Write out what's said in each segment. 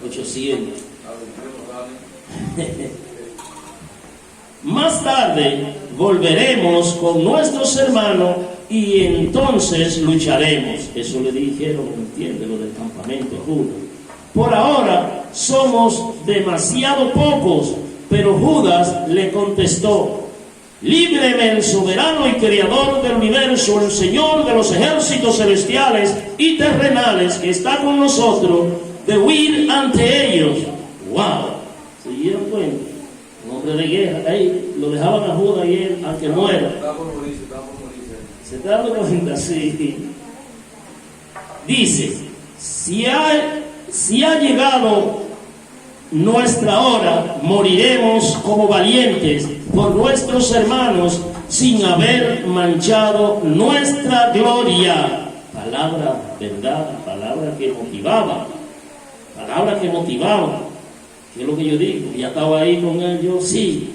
800. Más tarde volveremos con nuestros hermanos y entonces lucharemos. Eso le dijeron, entiende, lo del campamento Judas. Por ahora somos demasiado pocos, pero Judas le contestó: líbreme el soberano y creador del universo, el Señor de los ejércitos celestiales y terrenales que está con nosotros, de huir ante ellos. ¡Wow! ¿Se dieron cuenta? Un hombre de guerra, ahí lo dejaban a Judas y él a que muera. ¿Se está dando cuenta? Sí. Dice: si ha llegado nuestra hora, moriremos como valientes por nuestros hermanos sin haber manchado nuestra gloria. Palabra, verdad, palabra que motivaba. Palabra que motivaba. ¿Qué es lo que yo digo? Ya estaba ahí con él, yo sí,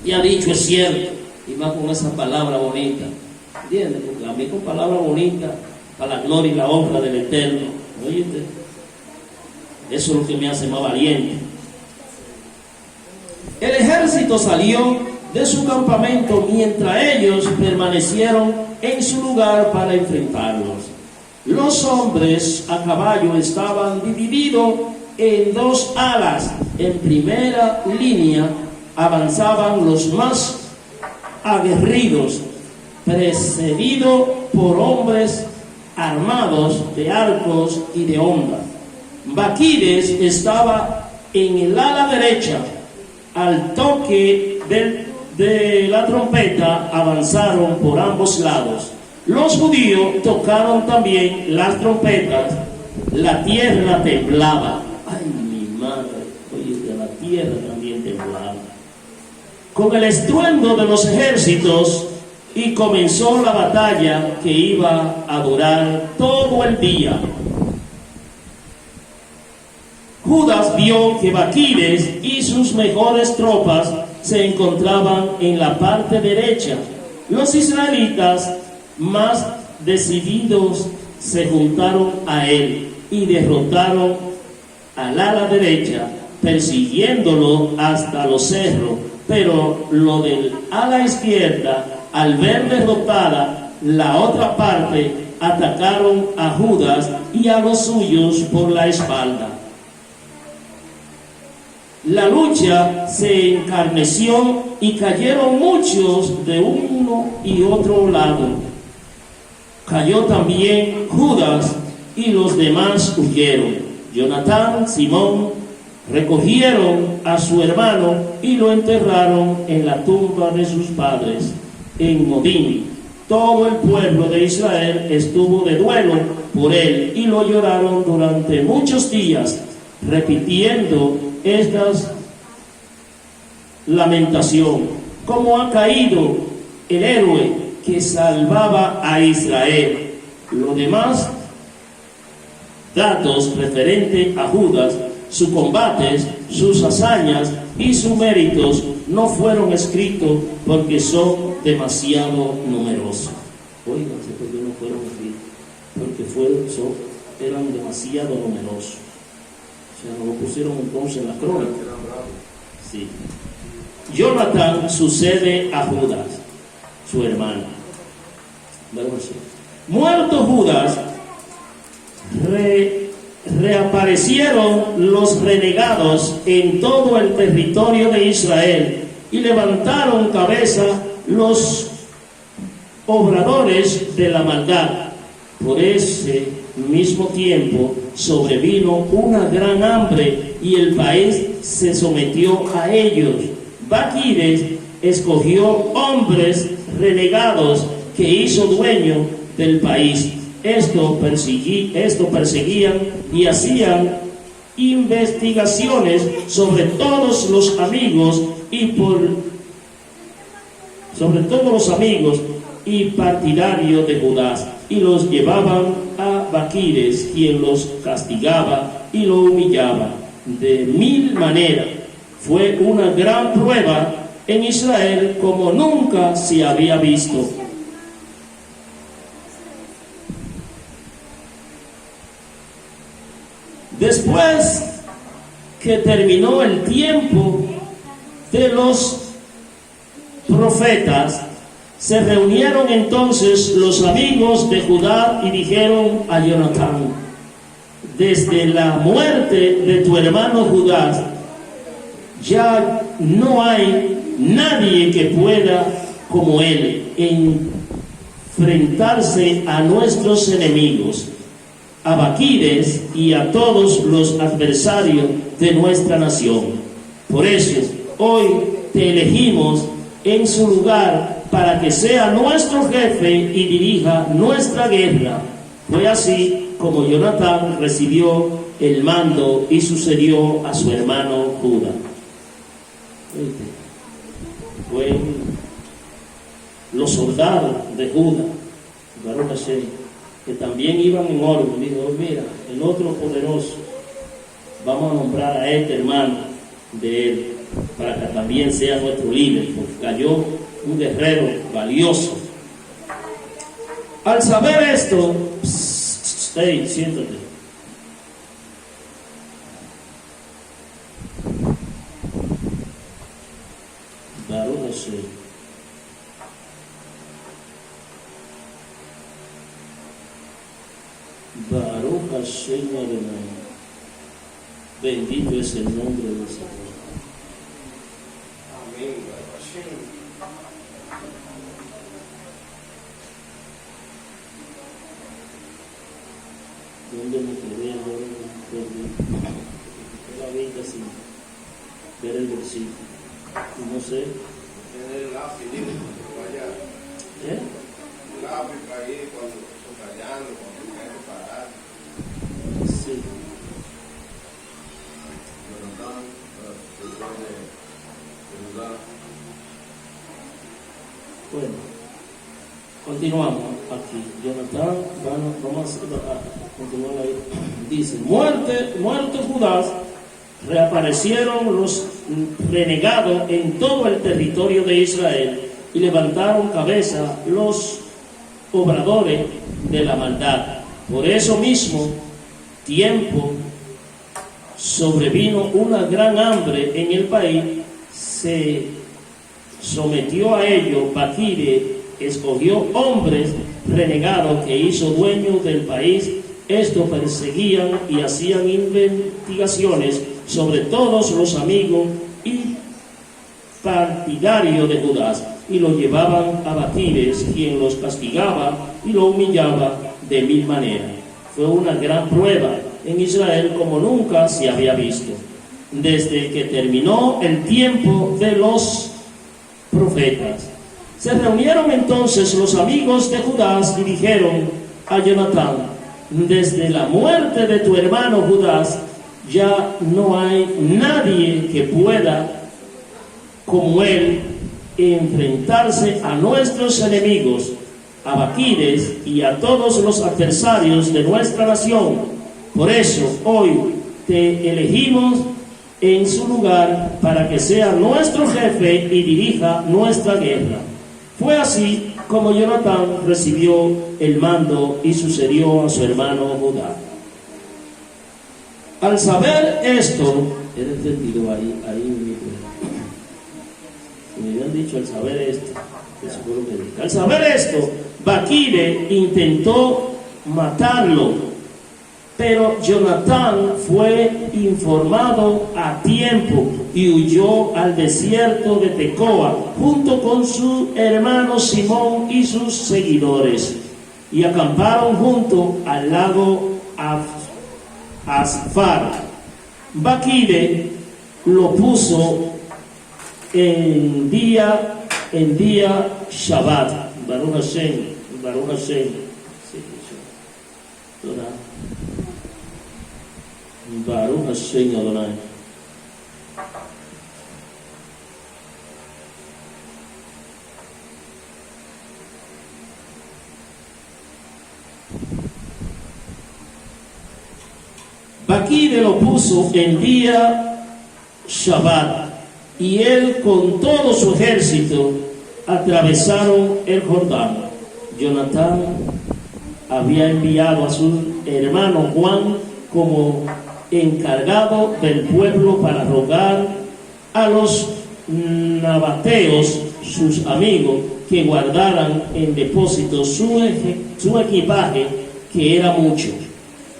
te ha dicho es cierto, y más con esa palabra bonita, ¿entiendes? Porque a mí con palabra bonita, para la gloria y la honra del Eterno, ¿oíste? Eso es lo que me hace más valiente. El ejército salió de su campamento mientras ellos permanecieron en su lugar para enfrentarlos. Los hombres a caballo estaban divididos en dos alas. En primera línea avanzaban los más aguerridos, precedidos por hombres armados de arcos y de hondas. Baquides estaba en el ala derecha. Al toque de la trompeta avanzaron por ambos lados. Los judíos tocaron también las trompetas. La tierra temblaba. Ay, mi madre, oye, la tierra también temblaba con el estruendo de los ejércitos, y comenzó la batalla que iba a durar todo el día. Judas vio que Baquides y sus mejores tropas se encontraban en la parte derecha. Los israelitas más decididos se juntaron a él y derrotaron al ala derecha, persiguiéndolo hasta los cerros. Pero lo del ala izquierda, al ver derrotada la otra parte, atacaron a Judas y a los suyos por la espalda. La lucha se encarneció y cayeron muchos de uno y otro lado. Cayó también Judas y los demás huyeron. Jonatán, Simón, recogieron a su hermano y lo enterraron en la tumba de sus padres, en Modín. Todo el pueblo de Israel estuvo de duelo por él y lo lloraron durante muchos días, repitiendo estas lamentación: como ha caído el héroe que salvaba a Israel. Los demás datos referentes a Judas, sus combates, sus hazañas y sus méritos no fueron escritos porque son demasiado numerosos. Oiganse, ¿por qué no fueron escritos? Porque eran demasiado numerosos. O sea, no lo pusieron entonces en la crónica. Sí. Jonatán sucede a Judas, su hermano. Muerto Judas, reaparecieron los renegados en todo el territorio de Israel y levantaron cabeza los obradores de la maldad. Por ese mismo tiempo sobrevino una gran hambre y el país se sometió a ellos. Baquides escogió hombres renegados que hizo dueño del país. Esto perseguían y hacían investigaciones sobre todos los amigos y partidarios de Judas, y los llevaban a Baquides, quien los castigaba y lo humillaba de mil maneras. Fue una gran prueba en Israel como nunca se había visto. Después que terminó el tiempo de los profetas, se reunieron entonces los amigos de Judá y dijeron a Jonatán: desde la muerte de tu hermano Judá, ya no hay nadie que pueda como él enfrentarse a nuestros enemigos, a Baquides y a todos los adversarios de nuestra nación. Por eso hoy te elegimos en su lugar para que sea nuestro jefe y dirija nuestra guerra. Fue así como Jonatán recibió el mando y sucedió a su hermano Judá. Fue los soldados de Judá, Baruch Hashem, que también iban en orden. Dijo: mira, el otro poderoso, vamos a nombrar a este hermano de él para que también sea nuestro líder, porque cayó un guerrero valioso. Al saber esto, hey, siéntate. Baruch Hashem. Baruch Hashem Adonai. Bendito es el nombre del Señor. Amén. Baruch Hashem. ¿Dónde me quedé ahora? La vida sin ver el versículo. No sé. En el lápiz, vaya. ¿Eh? El lápiz ahí cuando subrayando, cuando hay que parar. Sí. Bueno, continuamos aquí. Jonatán, vamos a continuar ahí. Dice: muerto Judá, reaparecieron los renegados en todo el territorio de Israel y levantaron cabeza los obradores de la maldad. Por eso mismo tiempo sobrevino una gran hambre en el país, se sometió a ello Baquide, escogió hombres renegados que hizo dueños del país. Estos perseguían y hacían investigaciones sobre todos los amigos y partidarios de Judá, y lo llevaban a Baquides, quien los castigaba y lo humillaba de mil maneras. Fue una gran prueba en Israel como nunca se había visto, desde que terminó el tiempo de los profetas. Se reunieron entonces los amigos de Judá y dijeron a Jonatán: desde la muerte de tu hermano Judá, ya no hay nadie que pueda como él enfrentarse a nuestros enemigos, a Baquides y a todos los adversarios de nuestra nación. Por eso hoy te elegimos en su lugar para que sea nuestro jefe y dirija nuestra guerra. Fue así como Jonatán recibió el mando y sucedió a su hermano Judá. Al saber esto, he entendido ahí me habían dicho al saber esto, eso fue lo que dije. Al saber esto, Baquide intentó matarlo, pero Jonatán fue informado a tiempo y huyó al desierto de Tecoa junto con su hermano Simón y sus seguidores, y acamparon junto al lago Asfar. Baquide lo puso en día Shabbat. Baruch Hashem, Baruch Hashem. Baruch Hashem Adonai. Baquide lo puso en día Shabbat, y él con todo su ejército atravesaron el Jordán. Jonatán había enviado a su hermano Juan como encargado del pueblo para rogar a los nabateos, sus amigos, que guardaran en depósito su equipaje, que era mucho.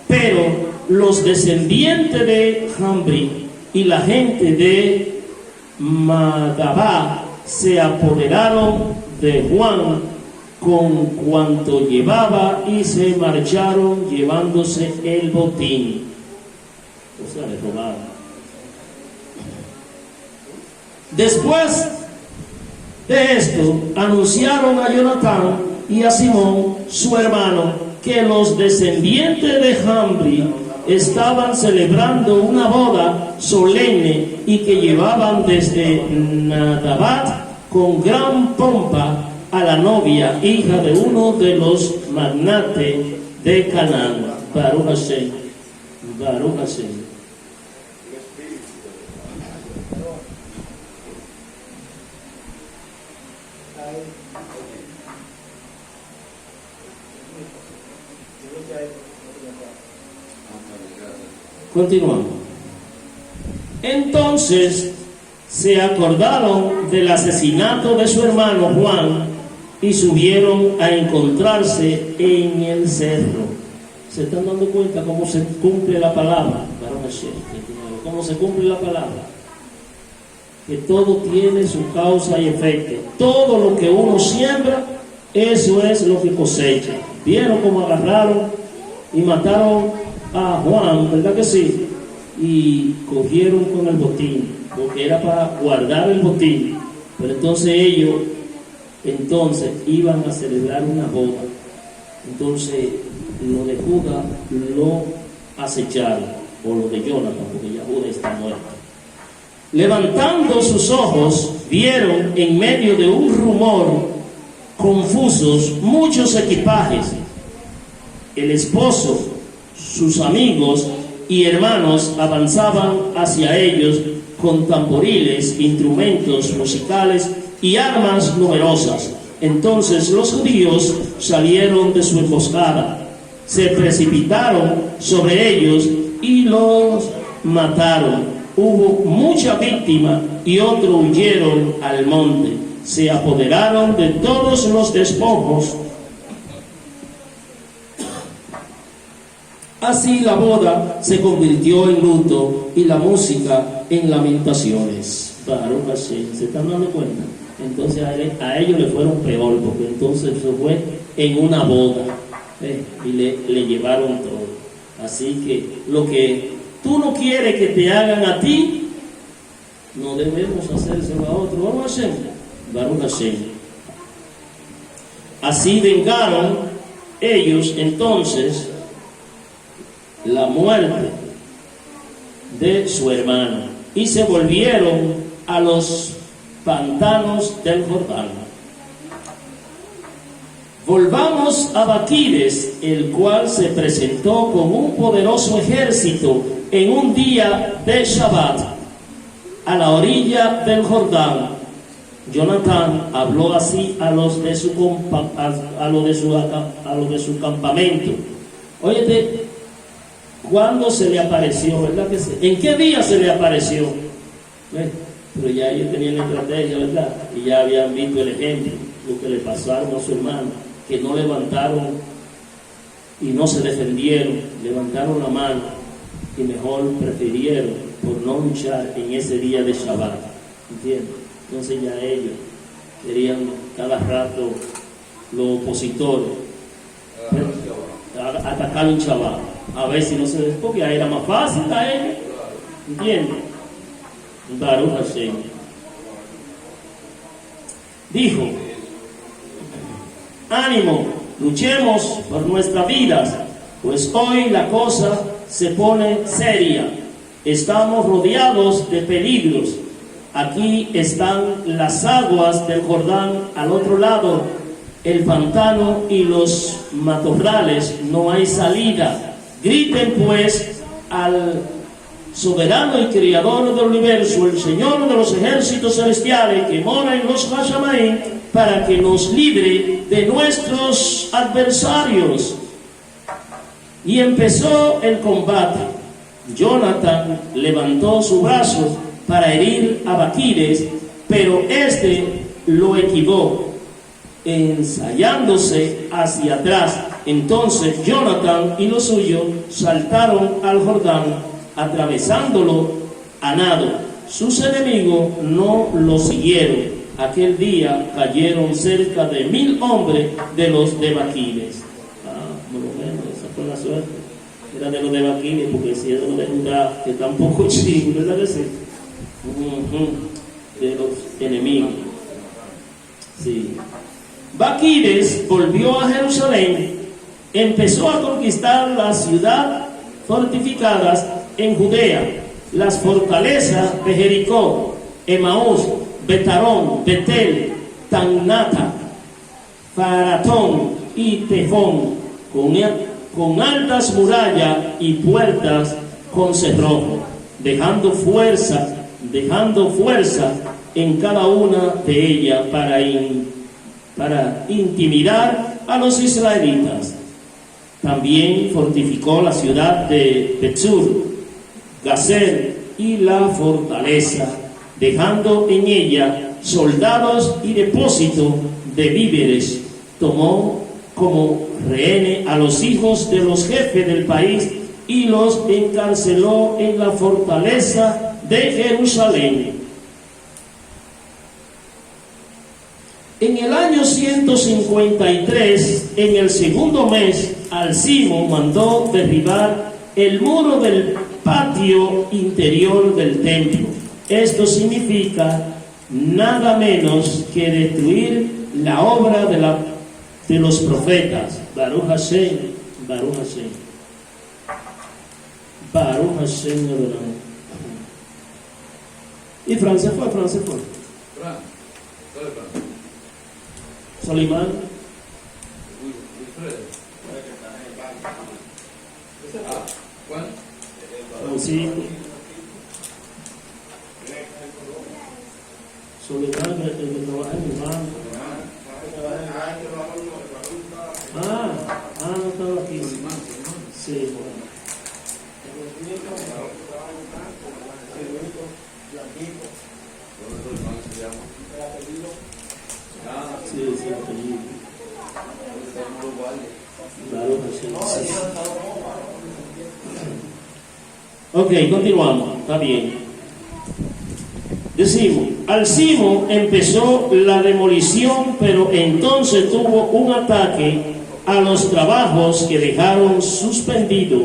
Pero los descendientes de Jambri y la gente de Magabá se apoderaron de Juan con cuanto llevaba y se marcharon llevándose el botín. O sea, le robaron. Después de esto, anunciaron a Jonatán y a Simón, su hermano, que los descendientes de Jambri estaban celebrando una boda solemne y que llevaban desde Nadabat con gran pompa a la novia, hija de uno de los magnates de Canaán. Baruch Hashem. Baruch Hashem. Continuamos. Entonces se acordaron del asesinato de su hermano Juan y subieron a encontrarse en el cerro. ¿Se están dando cuenta cómo se cumple la palabra? ¿Cómo se cumple la palabra? Que todo tiene su causa y efecto. Todo lo que uno siembra, eso es lo que cosecha. ¿Vieron cómo agarraron y mataron a Juan, verdad que sí? Y cogieron con el botín, porque era para guardar el botín. Pero entonces ellos iban a celebrar una boda. Entonces lo de Judá lo acecharon, o lo de Jonathan, porque ya Judá está muerto. Levantando sus ojos, vieron en medio de un rumor confusos muchos equipajes. El esposo, sus amigos y hermanos avanzaban hacia ellos con tamboriles, instrumentos musicales y armas numerosas. Entonces los judíos salieron de su emboscada, se precipitaron sobre ellos y los mataron. Hubo mucha víctima y otros huyeron al monte. Se apoderaron de todos los despojos. Así la boda se convirtió en luto y la música en lamentaciones. Baruch Hashem. ¿Se están dando cuenta? Entonces a ellos le fueron peor, porque entonces se fue en una boda y le llevaron todo. Así que lo que tú no quieres que te hagan a ti, no debemos hacérselo a otro. Baruch Hashem. Baruch Hashem. Así vengaron ellos entonces la muerte de su hermano y se volvieron a los pantanos del Jordán. Volvamos a Baquires, el cual se presentó con un poderoso ejército en un día de Shabbat a la orilla del Jordán. Jonatán habló así a los de su campamento. Óyete, ¿cuándo se le apareció? ¿Verdad que sí? ¿En qué día se le apareció? Pero ya ellos tenían la estrategia, ¿verdad? Y ya habían visto el ejemplo, lo que le pasaron a su hermano, que no levantaron y no se defendieron, levantaron la mano y mejor prefirieron por no luchar en ese día de Shabbat. ¿Entiendes? Entonces ya ellos querían cada rato los opositores atacar un Shabbat, a ver si no se porque ahí era más fácil a ellos. ¿Entiendes? Baruch Hashem. Dijo: ánimo, luchemos por nuestras vidas, pues hoy la cosa se pone seria. Estamos rodeados de peligros. Aquí están las aguas del Jordán, al otro lado el pantano y los matorrales, no hay salida. Griten pues al soberano y creador del universo, el Señor de los ejércitos celestiales que mora en los Hashamaim, para que nos libre de nuestros adversarios. Y empezó el combate. Jonatán levantó su brazo para herir a Baquires, pero este lo esquivó, ensayándose hacia atrás. Entonces Jonatán y los suyos saltaron al Jordán, atravesándolo a nado. Sus enemigos no lo siguieron. Aquel día cayeron cerca de 1000 hombres de los de Baquires. Por lo menos esa fue la suerte. Era de los de Baquires, porque si era de los de Judá, que tampoco chico, ¿verdad que sí? De los enemigos. Sí. Baquires volvió a Jerusalén, empezó a conquistar las ciudades fortificadas en Judea, las fortalezas de Jericó, Emaús, Betarón, Betel, Tannata, Faratón y Tefón, con altas murallas y puertas con cerrojo, dejando fuerza en cada una de ellas para intimidar a los israelitas. También fortificó la ciudad de Betzur, Gazer y la fortaleza, dejando en ella soldados y depósito de víveres. Tomó como rehenes a los hijos de los jefes del país y los encarceló en la fortaleza de Jerusalén. En el año 153, en el segundo mes, Alcimo mandó derribar el muro del patio interior del templo. Esto significa nada menos que destruir la obra de los profetas. Baruch Hashem, Baruch Hashem. Baruch Hashem Adonai. Y Fran se fue. Solimán. Francisco. Solimán, el que trabaja en mi banco. No estaba aquí. Sí, bueno. Ok, continuamos, está bien. Decimos, Alcimo empezó la demolición, pero entonces tuvo un ataque a los trabajos que dejaron suspendido.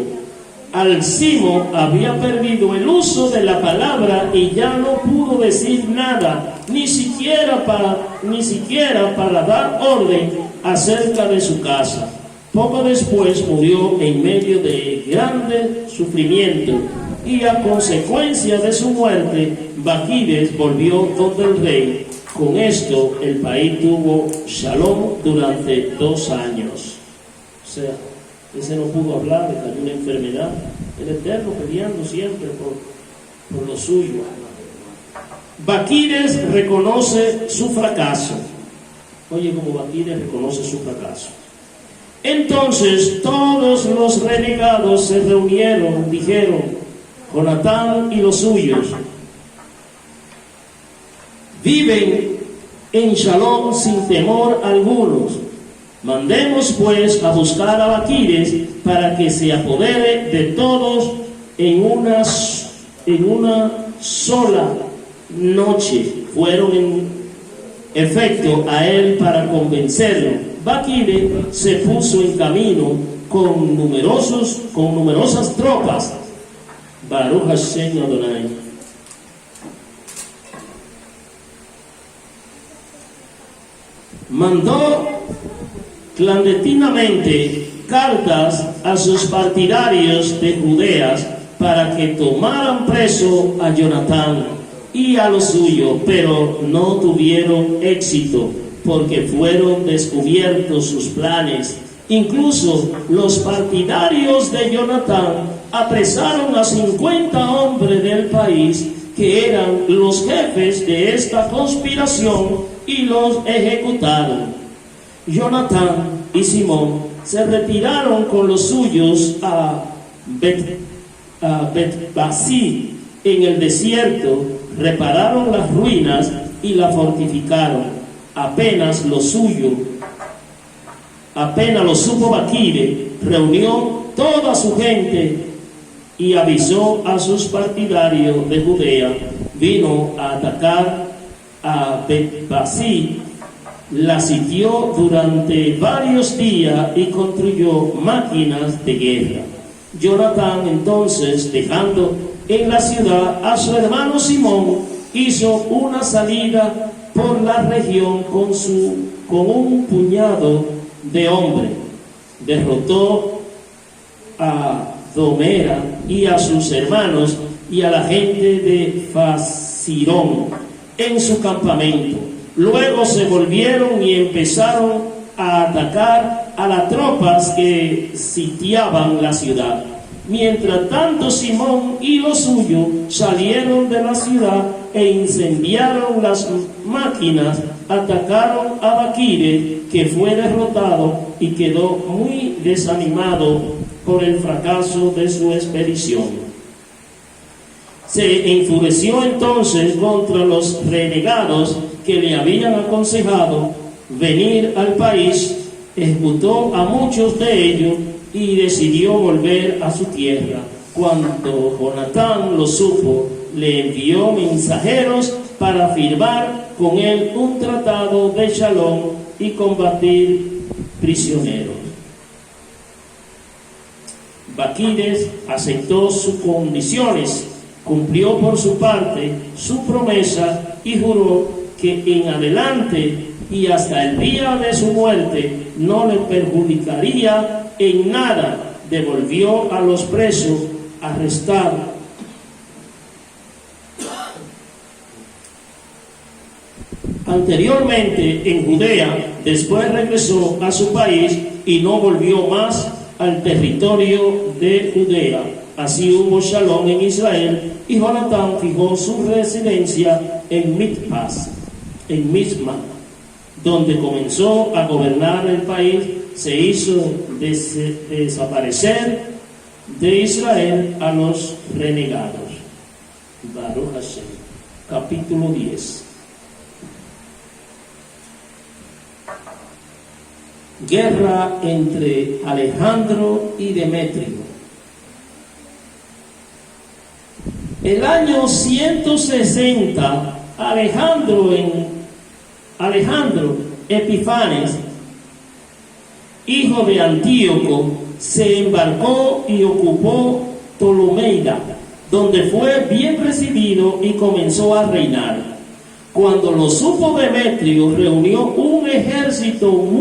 Alcimo había perdido el uso de la palabra y ya no pudo decir nada, ni siquiera para dar orden acerca de su casa. Poco después murió en medio de grande sufrimiento, y a consecuencia de su muerte, Baquires volvió donde el rey. Con esto, el país tuvo shalom durante 2 años. O sea, ese no pudo hablar, le cayó una enfermedad. El Eterno peleando siempre por lo suyo. Baquires reconoce su fracaso. Oye, como Baquires reconoce su fracaso. Entonces todos los renegados se reunieron, dijeron, Jonatán y los suyos viven en Shalom sin temor alguno. Mandemos pues a buscar a Baquires para que se apodere de todos en una sola noche. Fueron en efecto a él para convencerlo. Baquires se puso en camino con numerosas tropas. Baruch Hashem Adonai. Mandó clandestinamente cartas a sus partidarios de Judea para que tomaran preso a Jonatán y a los suyos, pero no tuvieron éxito porque fueron descubiertos sus planes. Incluso los partidarios de Jonatán apresaron a 50 hombres del país que eran los jefes de esta conspiración y los ejecutaron. Jonatán y Simón se retiraron con los suyos a Bet-Basí en el desierto, repararon las ruinas y la fortificaron. Apenas lo supo Bakire, reunió toda su gente y avisó a sus partidarios de Judea. Vino a atacar a Bet-Basí, la sitió durante varios días y construyó máquinas de guerra. Jonatán entonces, dejando en la ciudad a su hermano Simón, hizo una salida por la región con un puñado de hombres. Derrotó a Domera y a sus hermanos y a la gente de Fasirón en su campamento. Luego se volvieron y empezaron a atacar a las tropas que sitiaban la ciudad. Mientras tanto, Simón y los suyos salieron de la ciudad e incendiaron las máquinas, atacaron a Bakire, que fue derrotado y quedó muy desanimado por el fracaso de su expedición. Se enfureció entonces contra los renegados que le habían aconsejado venir al país, ejecutó a muchos de ellos y decidió volver a su tierra. Cuando Jonatán lo supo, le envió mensajeros para firmar con él un tratado de shalom y combatir prisioneros. Bakire aceptó sus condiciones, cumplió por su parte su promesa y juró que en adelante y hasta el día de su muerte no le perjudicaría en nada. Devolvió a los presos arrestados anteriormente en Judea. Después regresó a su país y no volvió más al territorio de Judea. Así hubo shalom en Israel, y Jonatán fijó su residencia en Mizma, donde comenzó a gobernar el país. Se hizo desaparecer de Israel a los renegados. Baruch Hashem. Capítulo 10. Guerra entre Alejandro y Demetrio. El año 160, Alejandro Epifanes, hijo de Antíoco, se embarcó y ocupó Ptolomeida, donde fue bien recibido y comenzó a reinar. Cuando lo supo Demetrio, reunió un ejército muy